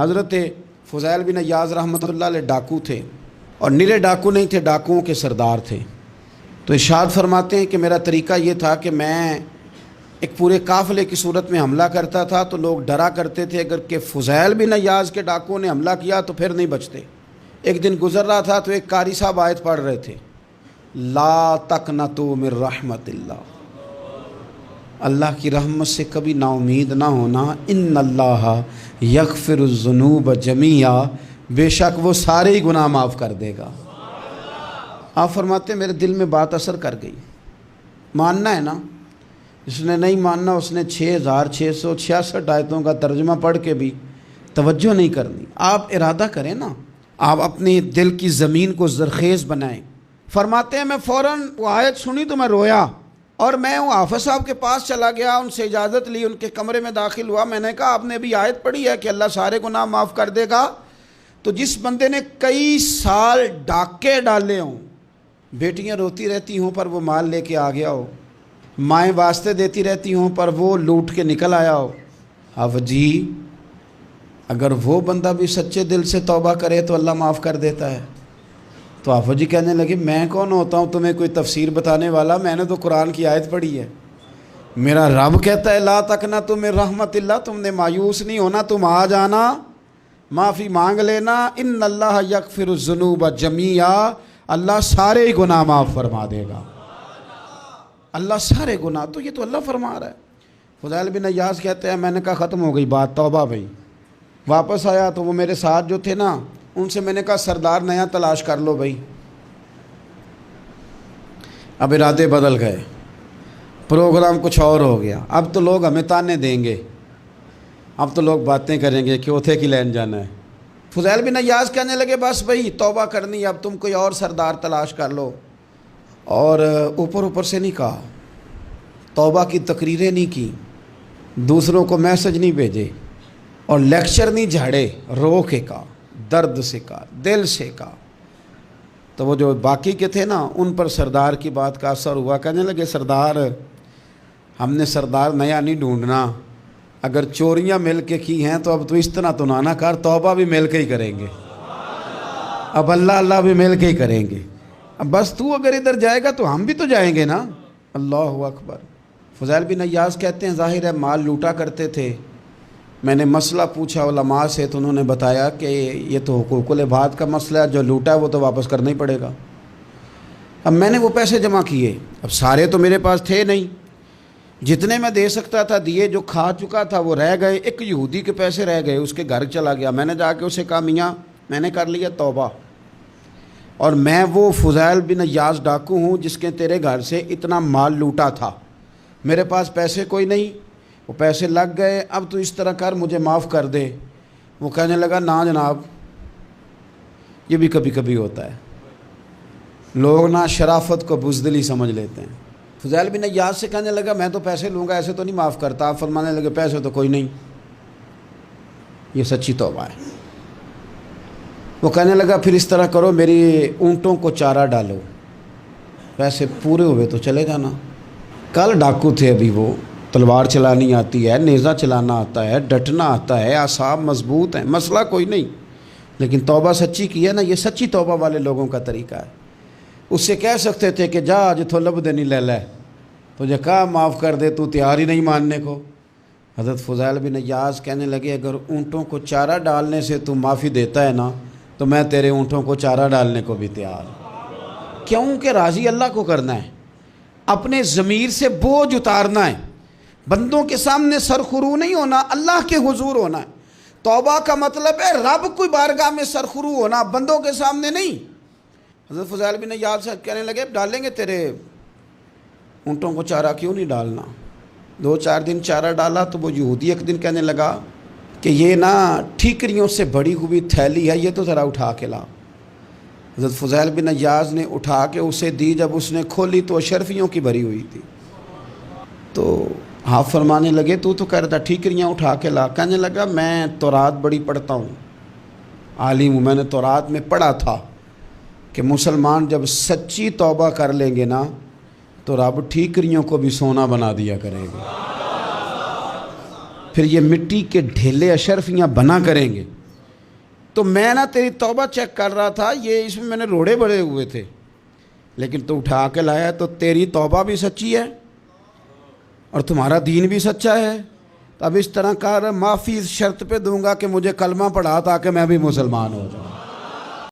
حضرت فضیل بن عیاض رحمۃ اللہ علیہ ڈاکو تھے، اور نرے ڈاکو نہیں تھے، ڈاکوؤں کے سردار تھے۔ تو ارشاد فرماتے ہیں کہ میرا طریقہ یہ تھا کہ میں ایک پورے قافلے کی صورت میں حملہ کرتا تھا تو لوگ ڈرا کرتے تھے اگر کہ فضیل بن عیاض کے ڈاکوؤں نے حملہ کیا تو پھر نہیں بچتے۔ ایک دن گزر رہا تھا تو ایک قاری صاحب آیت پڑھ رہے تھے، لا تقنطوا من رحمت اللہ، اللہ کی رحمت سے کبھی نا امید نہ ہونا، ان اللہ یغفر الذنوب جمیعا، بے شک وہ سارے ہی گناہ معاف کر دے گا۔ آپ فرماتے ہیں میرے دل میں بات اثر کر گئی، ماننا ہے نا۔ جس نے نہیں ماننا اس نے 6666 آیتوں کا ترجمہ پڑھ کے بھی توجہ نہیں کرنی۔ آپ ارادہ کریں نا، آپ اپنے دل کی زمین کو زرخیز بنائیں۔ فرماتے ہیں میں فوراً وہ آیت سنی تو میں رویا، اور میں وہ حافظ صاحب کے پاس چلا گیا، ان سے اجازت لی، ان کے کمرے میں داخل ہوا۔ میں نے کہا آپ نے بھی آیت پڑھی ہے کہ اللہ سارے گناہ معاف کر دے گا؟ تو جس بندے نے کئی سال ڈاکے ڈالے ہوں، بیٹیاں روتی رہتی ہوں پر وہ مال لے کے آ گیا ہو، مائیں واسطے دیتی رہتی ہوں پر وہ لوٹ کے نکل آیا ہو، اب جی اگر وہ بندہ بھی سچے دل سے توبہ کرے تو اللہ معاف کر دیتا ہے۔ تو آفو جی کہنے لگے میں کون ہوتا ہوں تمہیں کوئی تفسیر بتانے والا، میں نے تو قرآن کی آیت پڑھی ہے، میرا رب کہتا ہے لا تقنطوا من رحمت اللہ، تم نے مایوس نہیں ہونا، تم آ جانا، معافی مانگ لینا، ان اللہ یغفر الذنوب جمیعا، اللہ سارے گناہ معاف فرما دے گا، اللہ سارے گناہ۔ تو یہ تو اللہ فرما رہا ہے۔ فضیل بن عیاض کہتے ہیں میں نے کہا ختم ہو گئی بات، توبہ بھائی۔ واپس آیا تو وہ میرے ساتھ جو تھے نا ان سے میں نے کہا سردار نیا تلاش کر لو بھائی۔ اب ارادے بدل گئے، پروگرام کچھ اور ہو گیا۔ اب تو لوگ ہمیں تانے دیں گے، اب تو لوگ باتیں کریں گے کہ اوتھے کی لین جانا ہے۔ فضیل بن عیاض کہنے لگے بس بھائی توبہ کرنی، اب تم کوئی اور سردار تلاش کر لو۔ اور اوپر سے نہیں کہا، توبہ کی تقریریں نہیں کی، دوسروں کو میسج نہیں بھیجے، اور لیکچر نہیں جھاڑے، رو کے کہا، درد سے کہا، دل سے کہا۔ تو وہ جو باقی کے تھے نا ان پر سردار کی بات کا اثر ہوا، کہنے لگے سردار ہم نے سردار نیا نہیں ڈھونڈنا، اگر چوریاں مل کے کی ہیں تو اب تو اس طرح تو نہ کر، توبہ بھی مل کے ہی کریں گے، اب اللہ بھی مل کے ہی کریں گے، اب بس تو اگر ادھر جائے گا تو ہم بھی تو جائیں گے نا۔ اللہ اکبر۔ فضیل بن عیاض کہتے ہیں ظاہر ہے مال لوٹا کرتے تھے، میں نے مسئلہ پوچھا علماء سے تو انہوں نے بتایا کہ یہ تو حقوق العباد کا مسئلہ ہے، جو لوٹا ہے وہ تو واپس کرنا ہی پڑے گا۔ اب میں نے وہ پیسے جمع کیے، اب سارے تو میرے پاس تھے نہیں، جتنے میں دے سکتا تھا دیے، جو کھا چکا تھا وہ رہ گئے۔ ایک یہودی کے پیسے رہ گئے، اس کے گھر چلا گیا، میں نے جا کے اسے کہا میاں میں نے کر لیا توبہ، اور میں وہ فضیل بن عیاض ڈاکو ہوں جس کے تیرے گھر سے اتنا مال لوٹا تھا، میرے پاس پیسے کوئی نہیں، وہ پیسے لگ گئے، اب تو اس طرح کر مجھے معاف کر دے۔ وہ کہنے لگا نا جناب، یہ بھی کبھی کبھی ہوتا ہے، لوگ نا شرافت کو بزدلی سمجھ لیتے ہیں۔ فضیل بن عیاض سے کہنے لگا میں تو پیسے لوں گا، ایسے تو نہیں معاف کرتا۔ آپ فرمانے لگے پیسے تو کوئی نہیں، یہ سچی توبہ ہے۔ وہ کہنے لگا پھر اس طرح کرو میری اونٹوں کو چارہ ڈالو، پیسے پورے ہوئے تو چلے جانا۔ کل ڈاکو تھے، ابھی وہ تلوار چلانی آتی ہے، نیزہ چلانا آتا ہے، ڈٹنا آتا ہے، اعصاب مضبوط ہیں، مسئلہ کوئی نہیں، لیکن توبہ سچی کی ہے نا، یہ سچی توبہ والے لوگوں کا طریقہ ہے۔ اس سے کہہ سکتے تھے کہ جا جتھو لب دینی لے لے، تجھے کہا معاف کر دے، تو تیار ہی نہیں ماننے کو۔ حضرت فضیل بن عیاض کہنے لگے اگر اونٹوں کو چارہ ڈالنے سے تو معافی دیتا ہے نا تو میں تیرے اونٹوں کو چارہ ڈالنے کو بھی تیار ہوں۔ کیوں کہ راضی اللہ کو کرنا ہے، اپنے ضمیر سے بوجھ اتارنا ہے، بندوں کے سامنے سرخرو نہیں ہونا، اللہ کے حضور ہونا ہے۔ توبہ کا مطلب ہے رب کوئی بارگاہ میں سرخرو ہونا، بندوں کے سامنے نہیں۔ حضرت فضیل بن عیاض سے کہنے لگے ڈالیں گے تیرے اونٹوں کو چارہ، کیوں نہیں ڈالنا؟ 2-4 دن چارہ ڈالا تو وہ یہودی ایک دن کہنے لگا کہ یہ نا ٹھیکریوں سے بڑی ہوئی تھیلی ہے، یہ تو ذرا اٹھا کے لا۔ حضرت فضیل بن عیاض نے اٹھا کے اسے دی، جب اس نے کھولی تو اشرفیوں کی بھری ہوئی تھی۔ تو آپ فرمانے لگے تو کہہ رہا تھا ٹھیکریاں اٹھا کے لا۔ کہنے لگا میں تورات بڑی پڑھتا ہوں، عالم ہوں، میں نے تورات میں پڑھا تھا کہ مسلمان جب سچی توبہ کر لیں گے نا تو رب ٹھیکریوں کو بھی سونا بنا دیا کرے گا، پھر یہ مٹی کے ڈھیلے اشرفیاں بنا کریں گے۔ تو میں نا تیری توبہ چیک کر رہا تھا، یہ اس میں میں نے روڑے بڑے ہوئے تھے، لیکن تو اٹھا کے لایا تو تیری توبہ بھی سچی ہے اور تمہارا دین بھی سچا ہے، تو اب اس طرح کر، معافی اس شرط پہ دوں گا کہ مجھے کلمہ پڑھا تاکہ میں بھی مسلمان ہو جاؤں۔